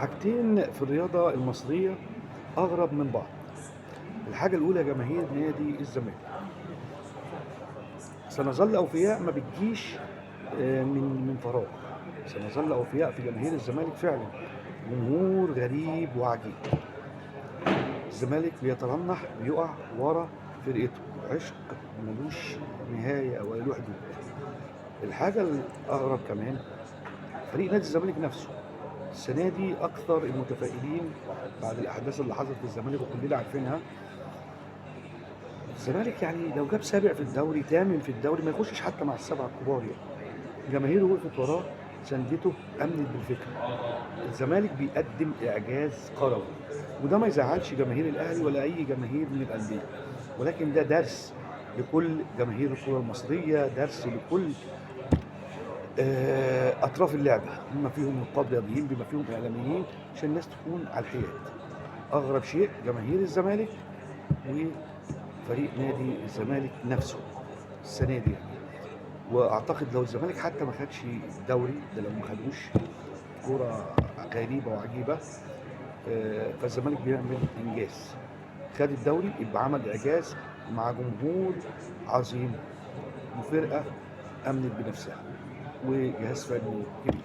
حاجتين في الرياضة المصرية أغرب من بعض. الحاجة الأولى جماهير نادي الزمالك، سنظل أوفياء ما بتجيش من فراغ. سنظل أوفياء في جماهير الزمالك فعلا، جمهور غريب وعجيب. الزمالك بيترنح بيقع ورا فرقته، عشق ملوش نهاية ولا له حدود. الحاجة الأغرب كمان فريق نادي الزمالك نفسه السنة دي أكثر المتفائلين بعد الأحداث اللي حصلت في الزمالك وكلنا عارفينها. الزمالك يعني لو جاب سابع في الدوري، تامن في الدوري، ما يخشش حتى مع السبعة الكبار يعني. جماهيره وقفت وراه، سندته، أمنت بالفكرة. الزمالك بيقدم إعجاز كروي، وده ما يزعلش جماهير الأهلي ولا أي جماهير من الأندية، ولكن ده درس لكل جماهير الكرة المصرية، درس لكل أطراف اللعبة، بما فيهم نقاد رياضيين، بما فيهم إعلاميين، عشان الناس تكون على الحياد. أغرب شيء جماهير الزمالك وفريق نادي الزمالك نفسه السنة دي يعني. وأعتقد لو الزمالك حتى ما خدش الدوري ده، لو ما خدوش، كورة غريبة وعجيبة. فالزمالك بيعمل إنجاز، خد الدوري يبقى عمل إعجاز مع جمهور عظيم وفرقة أمنت بنفسها وجهاز فني كبير.